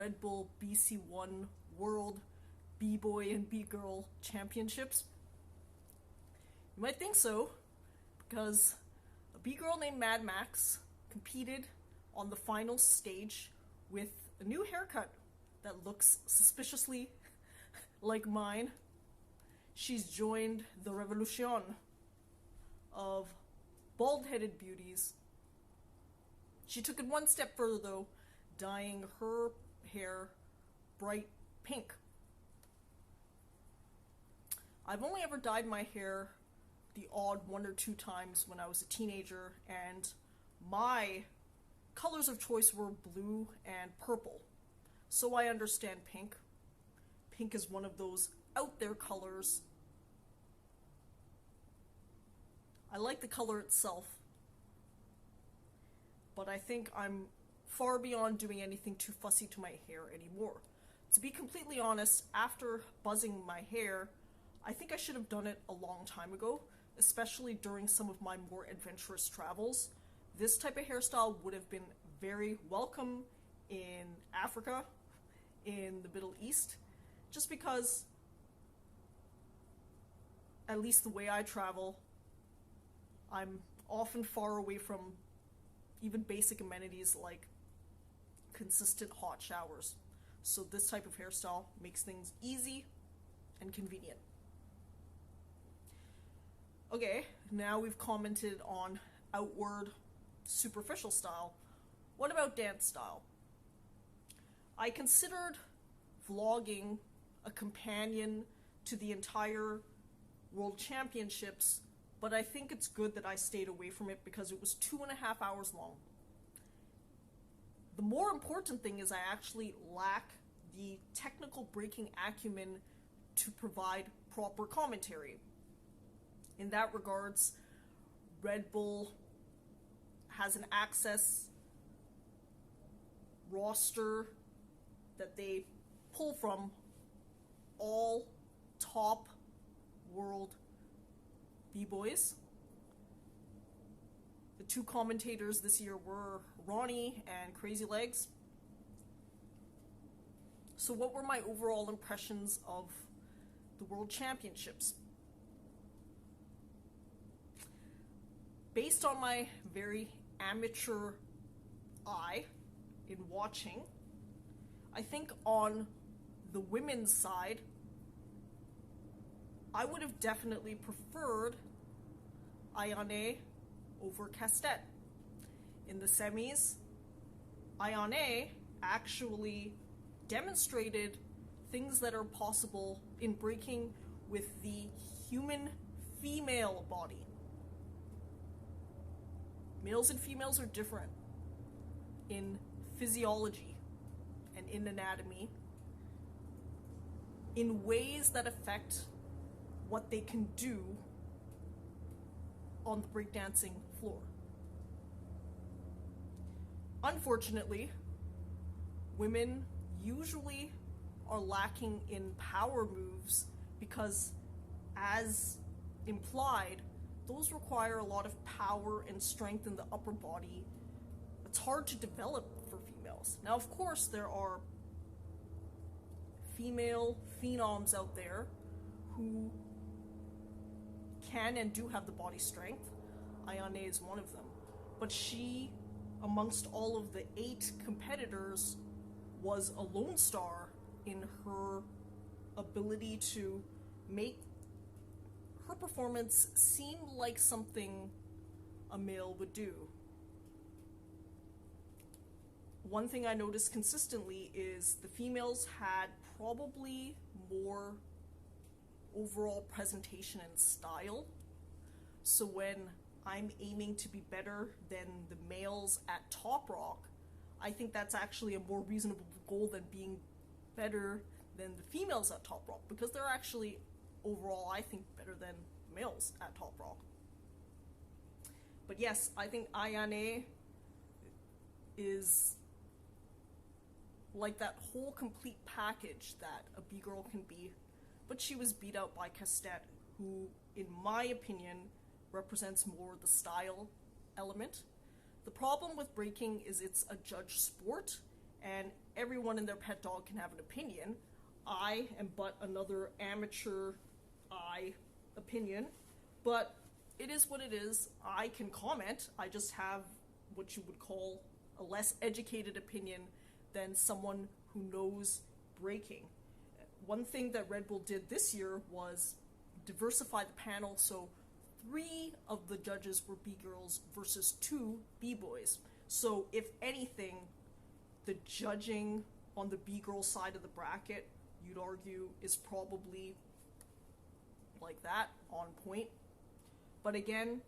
Red Bull BC1 World B-Boy and B-Girl Championships? You might think so, because a B-Girl named Mad Max competed on the final stage with a new haircut that looks suspiciously like mine. She's joined the revolution of bald-headed beauties. She took it one step further, though, dyeing her hair bright pink. I've only ever dyed my hair the odd 1 or 2 times when I was a teenager, and my colors of choice were blue and purple. So I understand pink. Pink is one of those out there colors. I like the color itself, but I think I'm far beyond doing anything too fussy to my hair anymore. To be completely honest, after buzzing my hair, I think I should have done it a long time ago, especially during some of my more adventurous travels. This type of hairstyle would have been very welcome in Africa, in the Middle East, just because, at least the way I travel, I'm often far away from even basic amenities like consistent hot showers. So this type of hairstyle makes things easy and convenient. Okay, now we've commented on outward, superficial style. What about dance style? I considered vlogging a companion to the entire World Championships, but I think it's good that I stayed away from it because it was 2.5 hours long. The more important thing is I actually lack the technical breaking acumen to provide proper commentary. In that regards, Red Bull has an access roster that they pull from all top world B-boys. The 2 commentators this year were Ronnie and Crazy Legs. So what were my overall impressions of the World Championships? Based on my very amateur eye in watching, I think on the women's side, I would have definitely preferred Ayane over Castet. In the semis, Ayane actually demonstrated things that are possible in breaking with the human female body. Males and females are different in physiology and in anatomy in ways that affect what they can do on the breakdancing floor. Unfortunately, women usually are lacking in power moves because, as implied, those require a lot of power and strength in the upper body. It's hard to develop for females. Now, of course, there are female phenoms out there who can and do have the body strength. Ayane is one of them. But she, amongst all of the 8 competitors, was a lone star in her ability to make her performance seem like something a male would do. One thing I noticed consistently is the females had probably more overall presentation and style. So when I'm aiming to be better than the males at Top Rock, I think that's actually a more reasonable goal than being better than the females at Top Rock, because they're actually overall, I think, better than males at Top Rock. But yes, I think Ayane is like that whole complete package that a B-girl can be, but she was beat out by Castet, who, in my opinion, represents more the style element. The problem with breaking is it's a judge sport, and everyone and their pet dog can have an opinion. I am but another amateur opinion, but it is what it is. I can comment. I just have what you would call a less educated opinion than someone who knows breaking. One thing that Red Bull did this year was diversify the panel, so 3 of the judges were B-girls versus 2 B-boys. So if anything, the judging on the B-girl side of the bracket, you'd argue, is probably like that, on point. But again,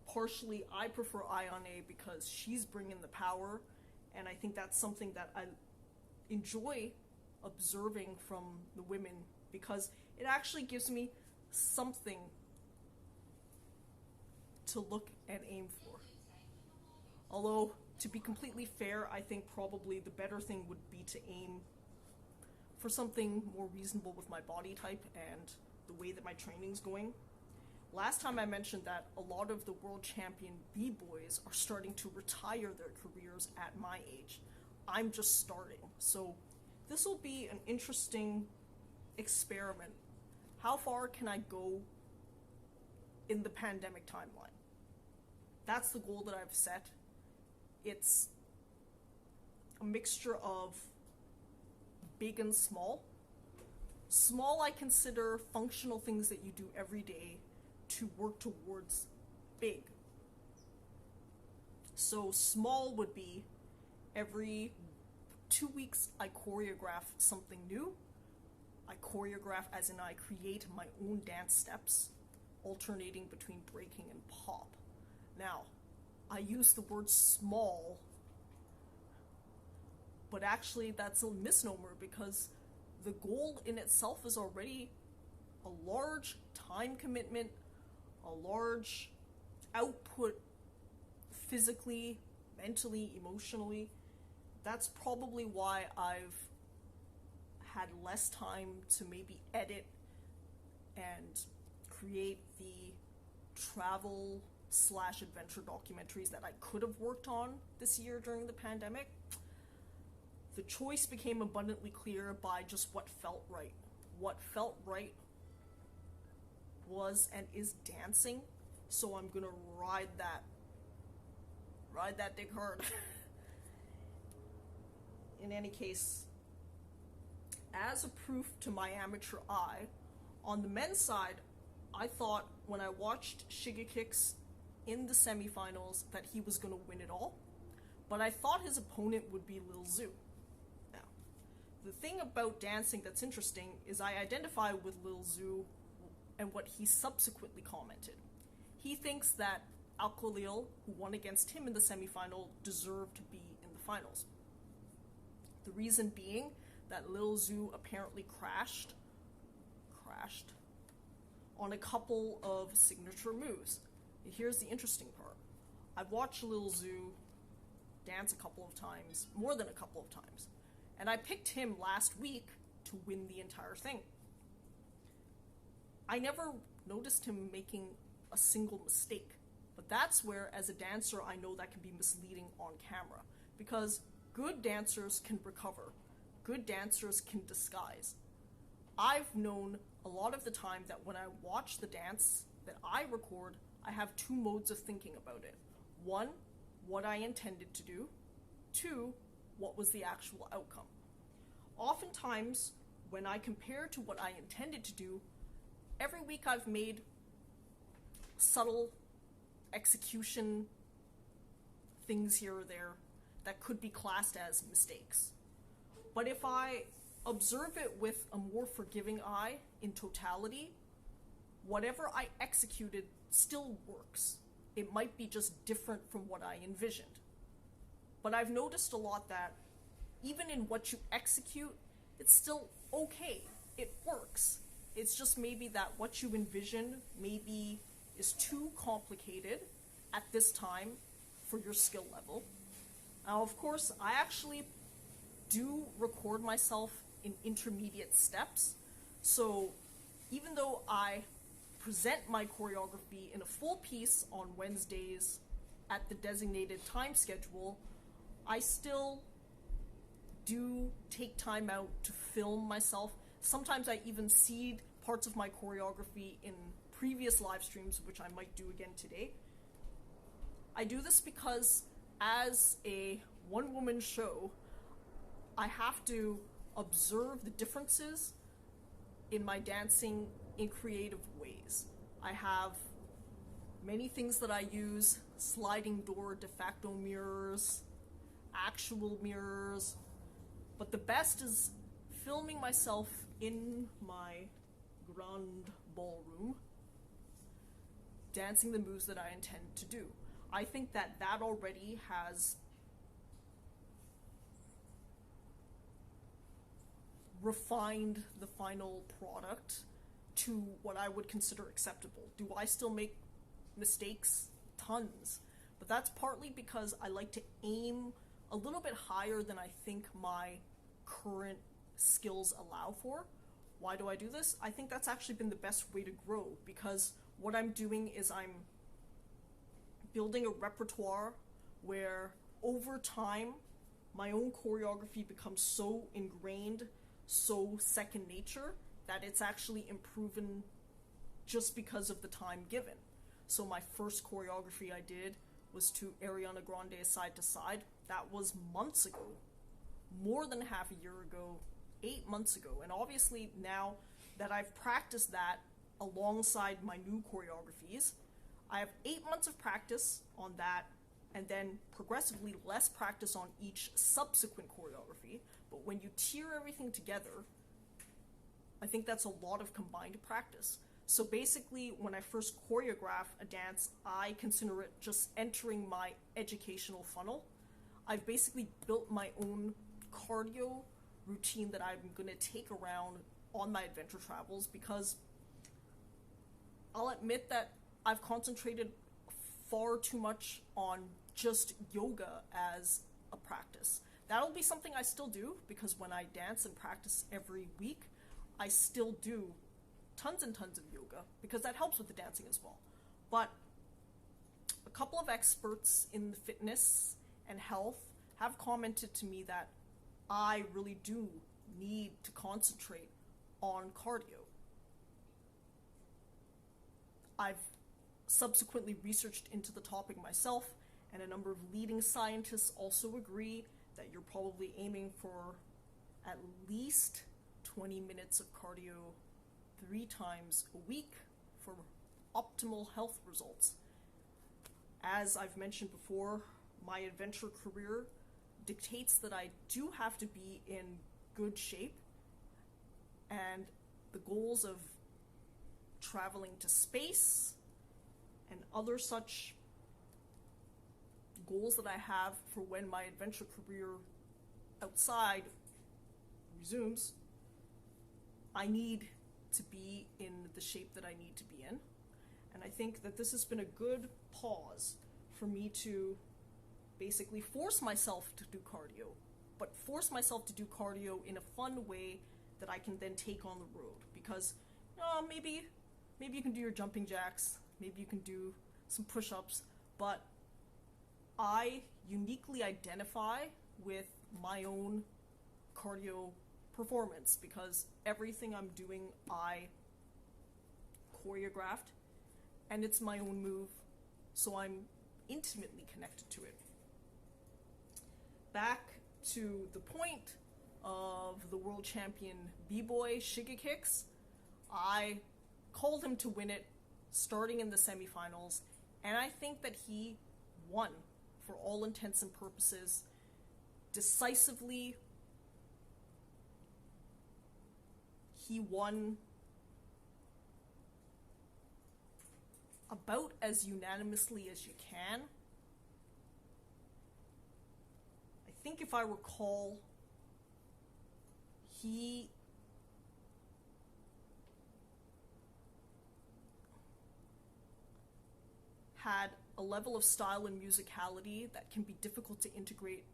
partially I prefer Ayane because she's bringing the power, and I think that's something that I enjoy observing from the women, because it actually gives me something to look and aim for. Although, to be completely fair, I think probably the better thing would be to aim for something more reasonable with my body type and the way that my training's going. Last time I mentioned that a lot of the world champion B-boys are starting to retire their careers at my age. I'm just starting, so this will be an interesting experiment. How far can I go in the pandemic timeline? That's the goal that I've set. It's a mixture of big and small. Small I consider functional things that you do every day to work towards big. So small would be every 2 weeks I choreograph something new. I choreograph as in I create my own dance steps, alternating between breaking and pop. Now, I use the word small, but actually that's a misnomer because the goal in itself is already a large time commitment, a large output physically, mentally, emotionally. That's probably why I've had less time to maybe edit and create the travel/adventure documentaries that I could have worked on this year during the pandemic. The choice became abundantly clear by just what felt right. What felt right was and is dancing, so I'm gonna ride that dick hard. In any case, as a proof to my amateur eye, on the men's side, I thought when I watched Shigekicks in the semifinals that he was going to win it all, but I thought his opponent would be Lil Zoo. Now, the thing about dancing that's interesting is I identify with Lil Zoo and what he subsequently commented. He thinks that Alkolil, who won against him in the semifinal, deserved to be in the finals. The reason being that Lil Zoo apparently crashed on a couple of signature moves. Here's the interesting part. I've watched Lil Zoo dance a couple of times, more than a couple of times, and I picked him last week to win the entire thing. I never noticed him making a single mistake, but that's where, as a dancer, I know that can be misleading on camera, because good dancers can recover. Good dancers can disguise. I've known a lot of the time that when I watch the dance that I record, I have 2 modes of thinking about it. 1, what I intended to do. 2, what was the actual outcome. Oftentimes, when I compare to what I intended to do, every week I've made subtle execution things here or there that could be classed as mistakes. But if I observe it with a more forgiving eye in totality, whatever I executed still works. It might be just different from what I envisioned. But I've noticed a lot that even in what you execute, it's still okay. It works. It's just maybe that what you envision maybe is too complicated at this time for your skill level. Now, of course, I actually do record myself in intermediate steps, so even though I present my choreography in a full piece on Wednesdays at the designated time schedule, I still do take time out to film myself. Sometimes I even seed parts of my choreography in previous live streams, which I might do again today. I do this because as a one-woman show, I have to observe the differences in my dancing in creative ways. I have many things that I use: sliding door de facto mirrors, actual mirrors, but the best is filming myself in my grand ballroom, dancing the moves that I intend to do. I think that already has refined the final product to what I would consider acceptable. Do I still make mistakes? Tons. But that's partly because I like to aim a little bit higher than I think my current skills allow for. Why do I do this? I think that's actually been the best way to grow, because what I'm doing is I'm building a repertoire where over time my own choreography becomes so ingrained, so second nature, that it's actually improving just because of the time given. So my first choreography I did was to Ariana Grande Side to Side. That was months ago, more than half a year ago, 8 months ago. And obviously now that I've practiced that alongside my new choreographies, I have 8 months of practice on that, and then progressively less practice on each subsequent choreography. But when you tier everything together, I think that's a lot of combined practice. So basically, when I first choreograph a dance, I consider it just entering my educational funnel. I've basically built my own cardio routine that I'm going to take around on my adventure travels, because I'll admit that I've concentrated far too much on just yoga as a practice. That'll be something I still do, because when I dance and practice every week, I still do tons and tons of yoga, because that helps with the dancing as well. But a couple of experts in fitness and health have commented to me that I really do need to concentrate on cardio. I've subsequently researched into the topic myself, and a number of leading scientists also agree that you're probably aiming for at least 20 minutes of cardio 3 times a week for optimal health results. As I've mentioned before, my adventure career dictates that I do have to be in good shape, and the goals of traveling to space and other such goals that I have for when my adventure career outside resumes, I need to be in the shape that I need to be in. And I think that this has been a good pause for me to basically force myself to do cardio, but force myself to do cardio in a fun way that I can then take on the road. Because maybe you can do your jumping jacks, maybe you can do some push-ups, but I uniquely identify with my own cardio performance, because everything I'm doing I choreographed, and it's my own move, so I'm intimately connected to it. Back to the point of the world champion b-boy Shigekicks, I called him to win it starting in the semifinals, and I think that he won for all intents and purposes decisively. He won about as unanimously as you can. I think if I recall, he had a level of style and musicality that can be difficult to integrate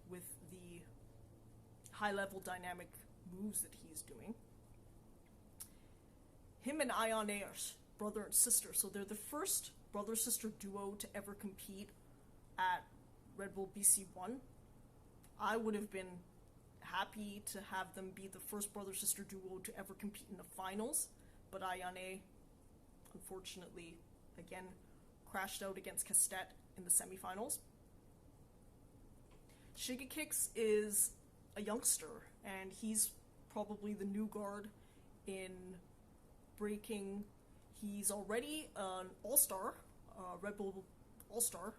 with the high-level dynamic moves that he's doing. Him and Ion Ayers, brother and sister, so they're the first brother-sister duo to ever compete at Red Bull BC1. I would have been happy to have them be the first brother-sister duo to ever compete in the finals, but Ayane, unfortunately, again, crashed out against Castet in the semifinals. Shigekix is a youngster, and he's probably the new guard in breaking. He's already an all-star, Red Bull all-star,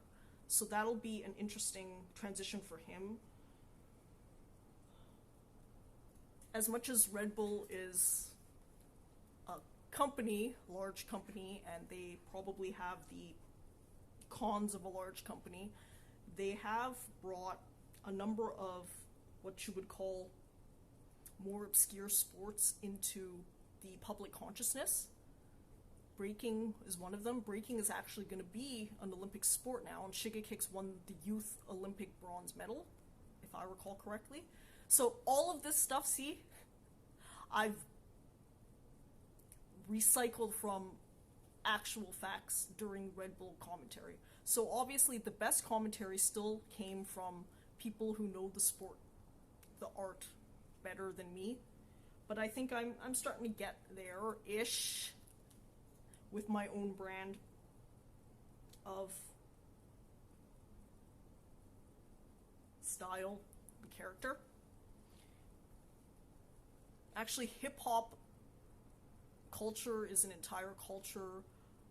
so that'll be an interesting transition for him. As much as Red Bull is a company, large company, and they probably have the cons of a large company, they have brought a number of what you would call more obscure sports into the public consciousness. Breaking is one of them. Breaking is actually going to be an Olympic sport now, and Shigekix won the Youth Olympic bronze medal, if I recall correctly. So all of this stuff, see, I've recycled from actual facts during Red Bull commentary. So obviously the best commentary still came from people who know the sport, the art, better than me. But I think I'm starting to get there-ish with my own brand of style and character. Actually, hip-hop culture is an entire culture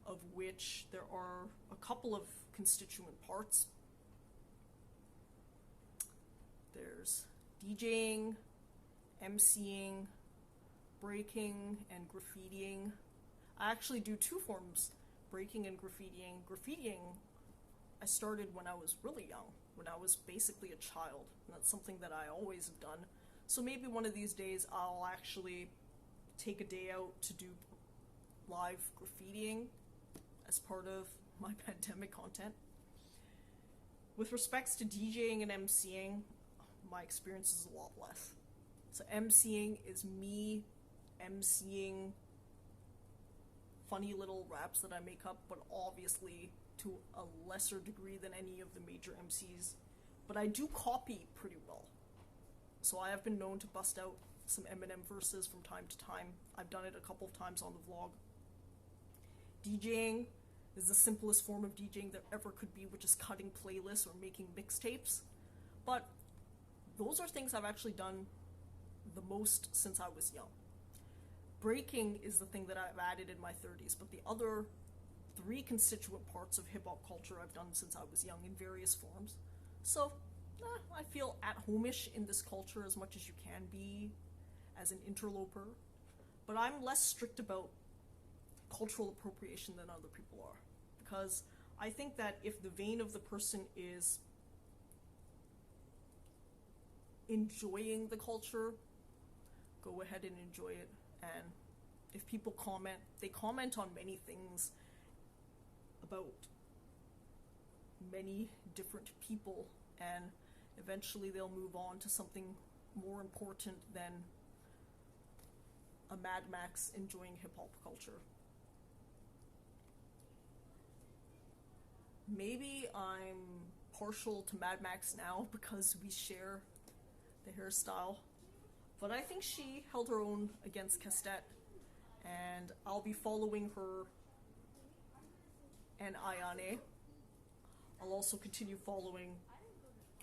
of which there are a couple of constituent parts. There's DJing, MCing, breaking, and graffitiing. I actually do two forms, breaking and graffitiing. Graffitiing, I started when I was really young, when I was basically a child, and that's something that I always have done. So maybe one of these days I'll actually take a day out to do live graffitiing as part of my pandemic content. With respects to DJing and MCing, my experience is a lot less. So MCing is me MCing funny little raps that I make up, but obviously to a lesser degree than any of the major MCs. But I do copy pretty well. So I have been known to bust out some Eminem verses from time to time. I've done it a couple of times on the vlog. DJing is the simplest form of DJing there ever could be, which is cutting playlists or making mixtapes. But those are things I've actually done the most since I was young. Breaking is the thing that I've added in my 30s, but the other three constituent parts of hip-hop culture I've done since I was young in various forms. So, I feel at home-ish in this culture as much as you can be as an interloper, but I'm less strict about cultural appropriation than other people are, because I think that if the vein of the person is enjoying the culture, go ahead and enjoy it. And if people comment, they comment on many things about many different people, and eventually they'll move on to something more important than a Mad Max enjoying hip-hop culture. Maybe I'm partial to Mad Max now because we share the hairstyle, but I think she held her own against Castet, and I'll be following her and Ayane. I'll also continue following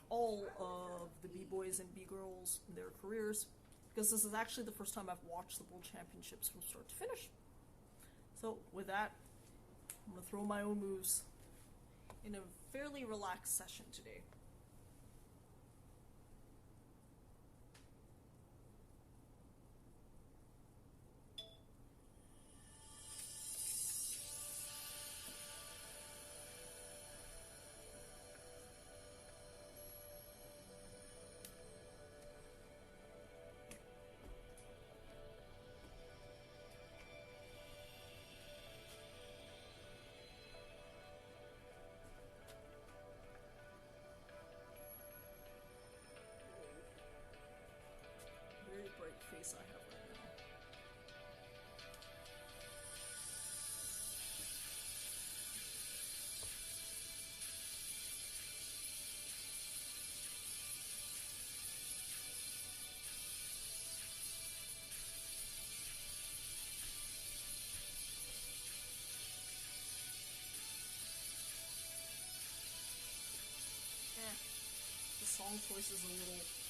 all of the B-boys and B-girls in their careers, because this is actually the first time I've watched the World Championships from start to finish. So with that, I'm going to throw my own moves in a fairly relaxed session today. Very bright face I have right now. this is a little